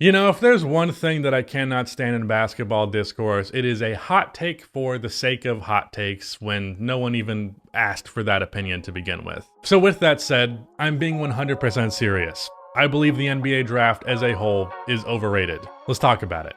You know, if there's one thing that I cannot stand in basketball discourse, it is a hot take for the sake of hot takes when no one even asked for that opinion to begin with. So with that said, I'm being 100% serious. I believe the NBA draft as a whole is overrated. Let's talk about it.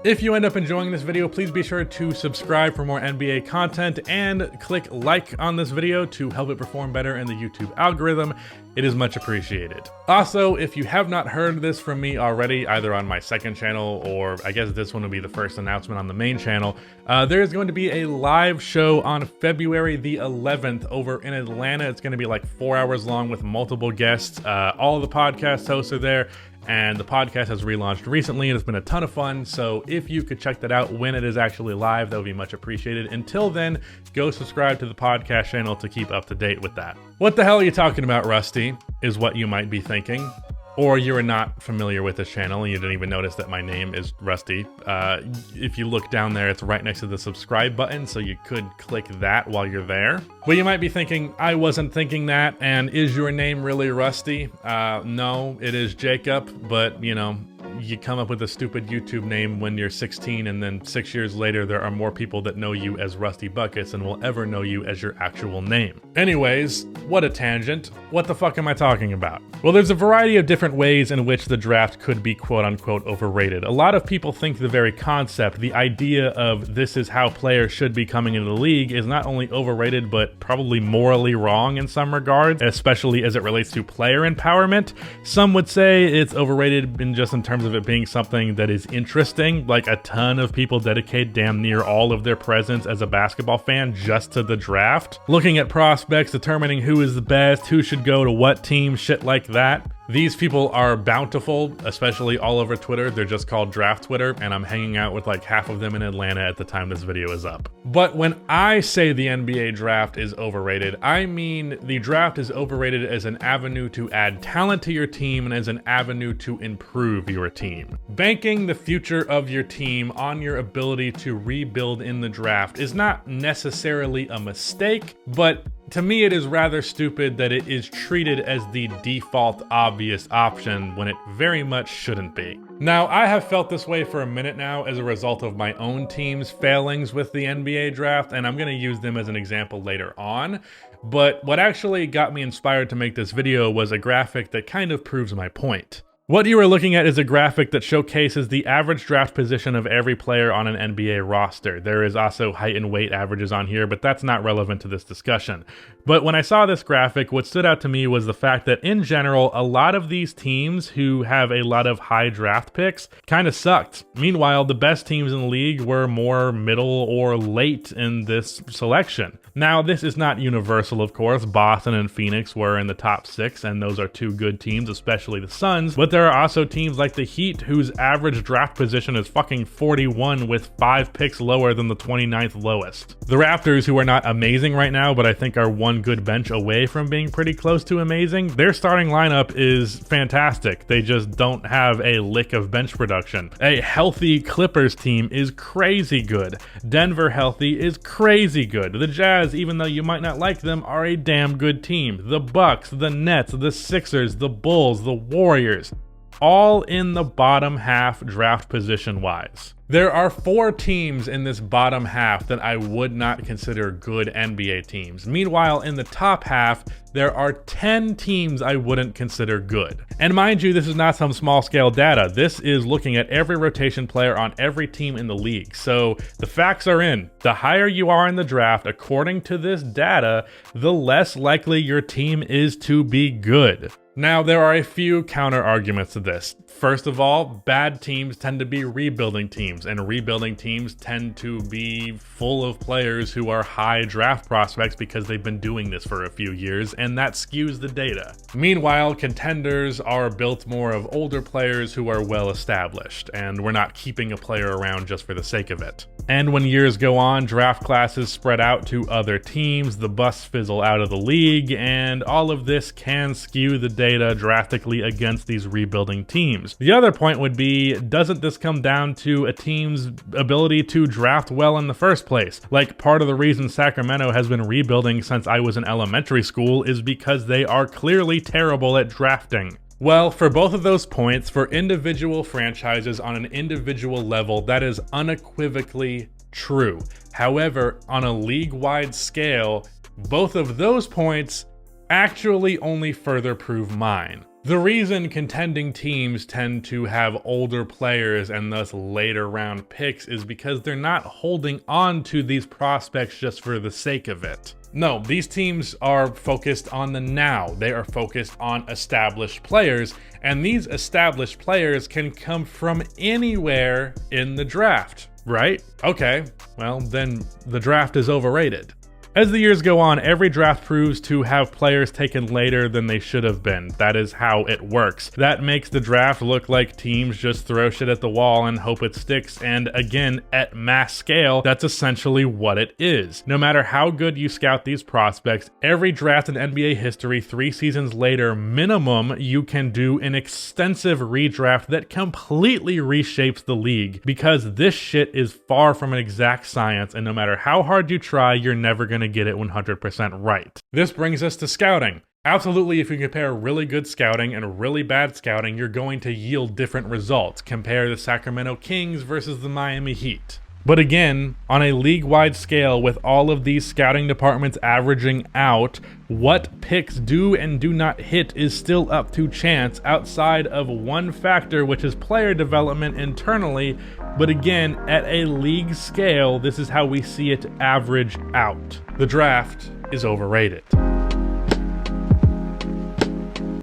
If you end up enjoying this video, please be sure to subscribe for more NBA content and click like on this video to help it perform better in the YouTube algorithm. It is much appreciated. Also, if you have not heard this from me already, either on my second channel or I guess this one will be the first announcement on the main channel, there is going to be a live show on February the 11th over in Atlanta. It's going to be like 4 hours long with multiple guests. All of the podcast hosts are there. And the podcast has relaunched recently and it's been a ton of fun. So if you could check that out when it is actually live, that would be much appreciated. Until then, go subscribe to the podcast channel to keep up to date with that. What the hell are you talking about, Rusty? Is what you might be thinking. Or you are not familiar with this channel and you didn't even notice that my name is Rusty. If you look down there, it's right next to the subscribe button, so you could click that while you're there. But you might be thinking, I wasn't thinking that, and is your name really Rusty? No, it is Jacob, but you know, you come up with a stupid YouTube name when you're 16 and then 6 years later there are more people that know you as Rusty Buckets than will ever know you as your actual name. Anyways, what a tangent. What the fuck am I talking about? Well, there's a variety of different ways in which the draft could be quote-unquote overrated. A lot of people think the very concept, the idea of this is how players should be coming into the league, is not only overrated but probably morally wrong in some regards, especially as it relates to player empowerment. Some would say it's overrated in terms of it being something that is interesting, like a ton of people dedicate damn near all of their presence as a basketball fan just to the draft. Looking at prospects, determining who is the best, who should go to what team, shit like that. These people are bountiful, especially all over Twitter. They're just called Draft Twitter, and I'm hanging out with like half of them in Atlanta at the time this video is up. But when I say the NBA draft is overrated, I mean the draft is overrated as an avenue to add talent to your team and as an avenue to improve your team. Banking the future of your team on your ability to rebuild in the draft is not necessarily a mistake, but to me, it is rather stupid that it is treated as the default obvious option when it very much shouldn't be. Now, I have felt this way for a minute now as a result of my own team's failings with the NBA draft, and I'm going to use them as an example later on. But what actually got me inspired to make this video was a graphic that kind of proves my point. What you are looking at is a graphic that showcases the average draft position of every player on an NBA roster. There is also height and weight averages on here, but that's not relevant to this discussion. But when I saw this graphic, what stood out to me was the fact that in general, a lot of these teams who have a lot of high draft picks kind of sucked. Meanwhile, the best teams in the league were more middle or late in this selection. Now, this is not universal, of course. Boston and Phoenix were in the top 6, and those are two good teams, especially the Suns. But there are also teams like the Heat, whose average draft position is fucking 41 with 5 picks lower than the 29th lowest. The Raptors, who are not amazing right now, but I think are one good bench away from being pretty close to amazing, their starting lineup is fantastic. They just don't have a lick of bench production. A healthy Clippers team is crazy good. Denver healthy is crazy good. The Jazz, even though you might not like them, are a damn good team. The Bucks, the Nets, the Sixers, the Bulls, the Warriors, all in the bottom half draft position wise. There are 4 teams in this bottom half that I would not consider good NBA teams. Meanwhile, in the top half, there are 10 teams I wouldn't consider good. And mind you, this is not some small scale data. This is looking at every rotation player on every team in the league. So the facts are in. The higher you are in the draft, according to this data, the less likely your team is to be good. Now, there are a few counter arguments to this. First of all, bad teams tend to be rebuilding teams, and rebuilding teams tend to be full of players who are high draft prospects because they've been doing this for a few years, and that skews the data. Meanwhile, contenders are built more of older players who are well established, and we're not keeping a player around just for the sake of it. And when years go on, draft classes spread out to other teams, the busts fizzle out of the league, and all of this can skew the data drastically against these rebuilding teams. The other point would be, doesn't this come down to a team's ability to draft well in the first place? Like, part of the reason Sacramento has been rebuilding since I was in elementary school is because they are clearly terrible at drafting. Well, for both of those points, for individual franchises on an individual level, that is unequivocally true. However, on a league-wide scale, both of those points actually only further prove mine. The reason contending teams tend to have older players and thus later round picks is because they're not holding on to these prospects just for the sake of it. No, these teams are focused on the now. They are focused on established players, and these established players can come from anywhere in the draft, right? Okay, well then the draft is overrated. As the years go on, every draft proves to have players taken later than they should have been. That is how it works. That makes the draft look like teams just throw shit at the wall and hope it sticks, and again, at mass scale, that's essentially what it is. No matter how good you scout these prospects, every draft in NBA history 3 seasons later, minimum, you can do an extensive redraft that completely reshapes the league, because this shit is far from an exact science, and no matter how hard you try, you're never going to get it 100% right. This brings us to scouting. Absolutely, if you compare really good scouting and really bad scouting, you're going to yield different results. Compare the Sacramento Kings versus the Miami Heat. But again, on a league-wide scale, with all of these scouting departments averaging out, what picks do and do not hit is still up to chance outside of one factor, which is player development internally. But again, at a league scale, this is how we see it average out. The draft is overrated.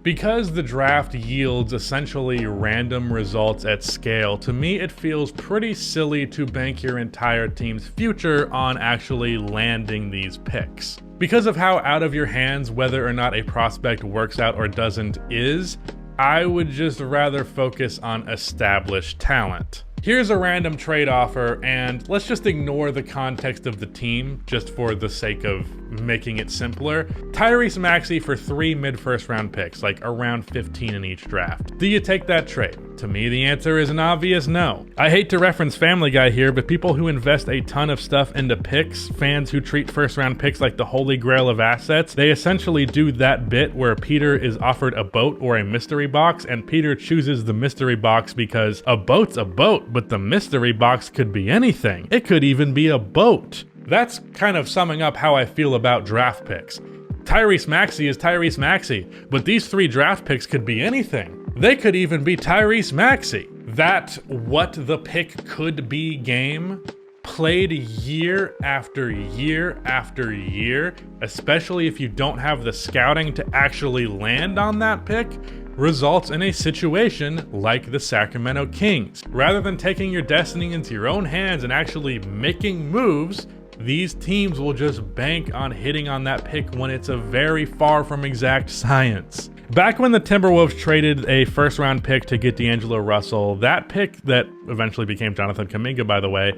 Because the draft yields essentially random results at scale, to me it feels pretty silly to bank your entire team's future on actually landing these picks. Because of how out of your hands whether or not a prospect works out or doesn't is, I would just rather focus on established talent. Here's a random trade offer, and let's just ignore the context of the team just for the sake of making it simpler. Tyrese Maxey for 3 mid-first round picks, like around 15 in each draft. Do you take that trade? To me, the answer is an obvious no. I hate to reference Family Guy here, but people who invest a ton of stuff into picks, fans who treat first round picks like the holy grail of assets, they essentially do that bit where Peter is offered a boat or a mystery box, and Peter chooses the mystery box because a boat's a boat, but the mystery box could be anything. It could even be a boat. That's kind of summing up how I feel about draft picks. Tyrese Maxey is Tyrese Maxey, but these 3 draft picks could be anything. They could even be Tyrese Maxey. That what the pick could be game played year after year after year, especially if you don't have the scouting to actually land on that pick, results in a situation like the Sacramento Kings. Rather than taking your destiny into your own hands and actually making moves, these teams will just bank on hitting on that pick when it's a very far from exact science. Back when the Timberwolves traded a first round pick to get D'Angelo Russell, that pick that eventually became Jonathan Kuminga, by the way,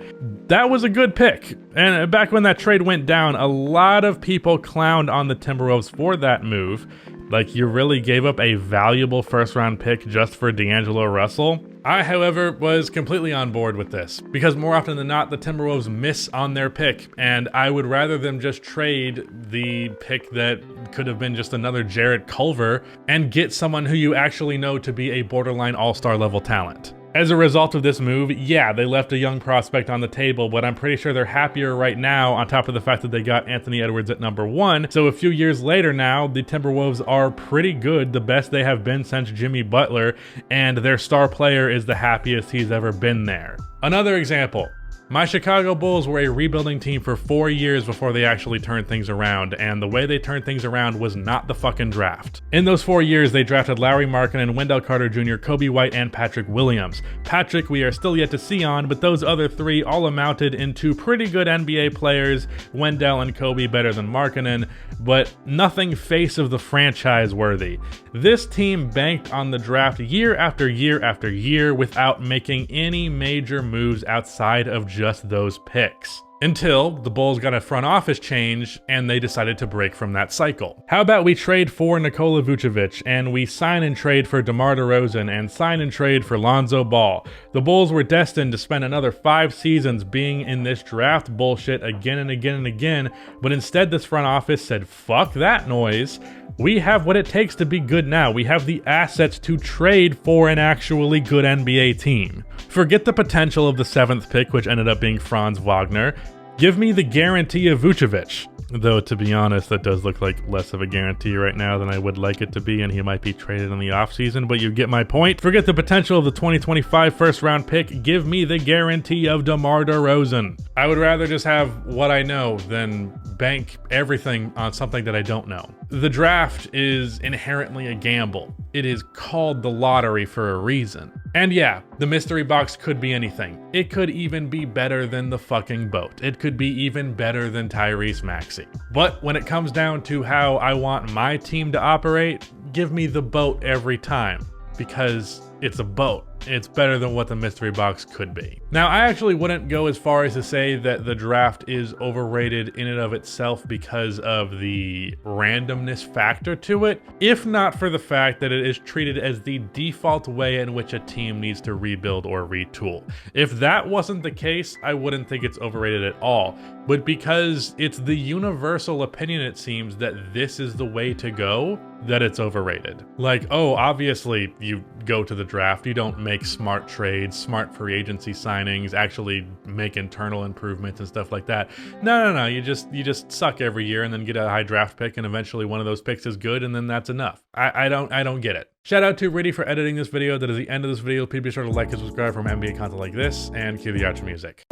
that was a good pick. And back when that trade went down, a lot of people clowned on the Timberwolves for that move. Like, you really gave up a valuable first round pick just for D'Angelo Russell? I, however, was completely on board with this, because more often than not, the Timberwolves miss on their pick, and I would rather them just trade the pick that could have been just another Jarrett Culver and get someone who you actually know to be a borderline all-star level talent. As a result of this move, yeah, they left a young prospect on the table, but I'm pretty sure they're happier right now on top of the fact that they got Anthony Edwards at number 1. So a few years later now, the Timberwolves are pretty good, the best they have been since Jimmy Butler, and their star player is the happiest he's ever been there. Another example. My Chicago Bulls were a rebuilding team for 4 years before they actually turned things around, and the way they turned things around was not the fucking draft. In those 4 years, they drafted Lauri Markkanen, Wendell Carter Jr., Kobe White, and Patrick Williams. Patrick we are still yet to see on, but those other 3 all amounted into pretty good NBA players, Wendell and Kobe better than Markkanen, but nothing face of the franchise worthy. This team banked on the draft year after year after year without making any major moves outside of just those picks. Until the Bulls got a front office change and they decided to break from that cycle. How about we trade for Nikola Vucevic and we sign and trade for DeMar DeRozan and sign and trade for Lonzo Ball? The Bulls were destined to spend another 5 seasons being in this draft bullshit again and again and again, but instead this front office said, fuck that noise. We have what it takes to be good now. We have the assets to trade for an actually good NBA team. Forget the potential of the 7th pick, which ended up being Franz Wagner. Give me the guarantee of Vucevic. Though, to be honest, that does look like less of a guarantee right now than I would like it to be, and he might be traded in the offseason, but you get my point. Forget the potential of the 2025 first-round pick. Give me the guarantee of DeMar DeRozan. I would rather just have what I know than bank everything on something that I don't know. The draft is inherently a gamble. It is called the lottery for a reason. And yeah, the mystery box could be anything. It could even be better than the fucking boat. It could be even better than Tyrese Maxey. But when it comes down to how I want my team to operate, give me the boat every time, because it's a boat. It's better than what the mystery box could be. Now, I actually wouldn't go as far as to say that the draft is overrated in and of itself because of the randomness factor to it, if not for the fact that it is treated as the default way in which a team needs to rebuild or retool. If that wasn't the case, I wouldn't think it's overrated at all. But because it's the universal opinion, it seems, that this is the way to go, that it's overrated. Like, oh, obviously you go to the draft, you don't make smart trades, smart free agency signings, actually make internal improvements and stuff like that. No, you just suck every year and then get a high draft pick, and eventually one of those picks is good, and then that's enough. I don't get it. Shout out to Riddy for editing this video. That is the end of this video. Please be sure to like and subscribe for more NBA content like this, and cue the outro music.